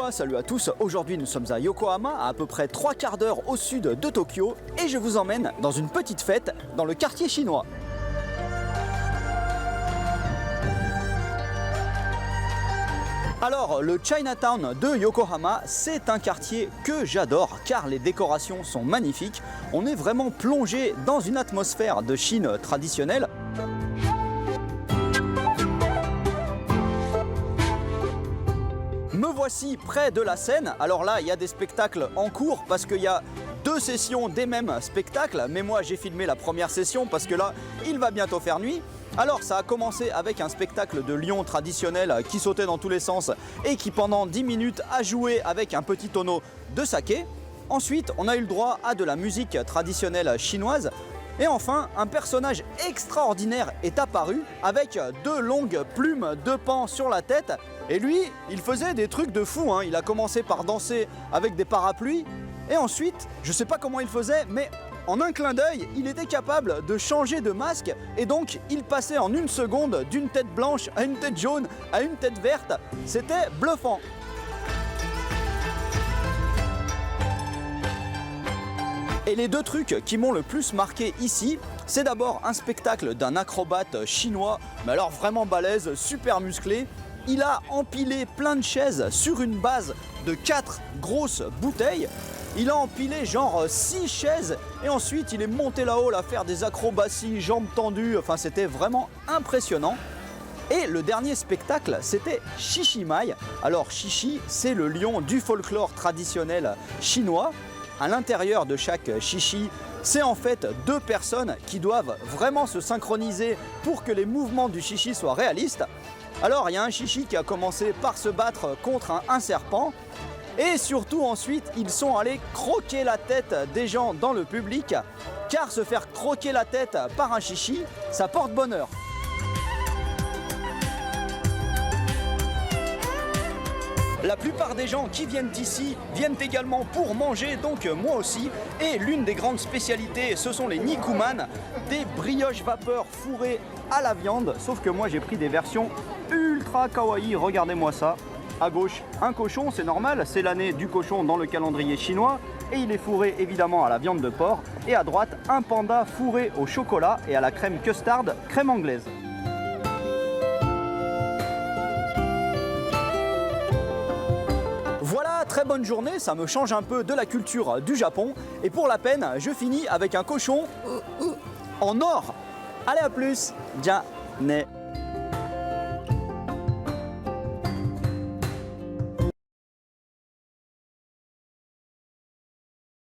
Chinois, salut à tous. Aujourd'hui nous sommes à Yokohama, à peu près 3 quarts d'heure au sud de Tokyo, et je vous emmène dans une petite fête dans le quartier chinois. Alors, le Chinatown de Yokohama, c'est un quartier que j'adore car les décorations sont magnifiques. On est vraiment plongé dans une atmosphère de Chine traditionnelle. Me voici près de la scène. Alors là, il y a des spectacles en cours parce qu'il y a 2 sessions des mêmes spectacles. Mais moi, j'ai filmé la première session parce que là, il va bientôt faire nuit. Alors ça a commencé avec un spectacle de lion traditionnel qui sautait dans tous les sens et qui pendant 10 minutes a joué avec un petit tonneau de saké. Ensuite on a eu le droit à de la musique traditionnelle chinoise. Et enfin un personnage extraordinaire est apparu avec 2 longues plumes de paon sur la tête. Et lui il faisait des trucs de fou, hein. Il a commencé par danser avec des parapluies. Et ensuite je sais pas comment il faisait mais en un clin d'œil, il était capable de changer de masque et donc il passait en 1 seconde d'une tête blanche à une tête jaune à une tête verte. C'était bluffant. Et les 2 trucs qui m'ont le plus marqué ici, c'est d'abord un spectacle d'un acrobate chinois, mais alors vraiment balèze, super musclé. Il a empilé plein de chaises sur une base de 4 grosses bouteilles. Il a empilé genre 6 chaises et ensuite il est monté là-haut à faire des acrobaties, jambes tendues, enfin c'était vraiment impressionnant. Et le dernier spectacle, c'était Shishimai. Alors Shishi, c'est le lion du folklore traditionnel chinois. À l'intérieur de chaque Shishi, c'est en fait 2 personnes qui doivent vraiment se synchroniser pour que les mouvements du Shishi soient réalistes. Alors il y a un Shishi qui a commencé par se battre contre un serpent. Et surtout ensuite, ils sont allés croquer la tête des gens dans le public, car se faire croquer la tête par un chichi, ça porte bonheur. La plupart des gens qui viennent ici viennent également pour manger, donc moi aussi. Et l'une des grandes spécialités, ce sont les nikuman, des brioches vapeur fourrées à la viande. Sauf que moi j'ai pris des versions ultra kawaii, regardez-moi ça. À gauche, un cochon, c'est normal, c'est l'année du cochon dans le calendrier chinois et il est fourré évidemment à la viande de porc. Et à droite, un panda fourré au chocolat et à la crème custard, crème anglaise. Voilà, très bonne journée, ça me change un peu de la culture du Japon. Et pour la peine, je finis avec un cochon en or. Allez, à plus, ja ne.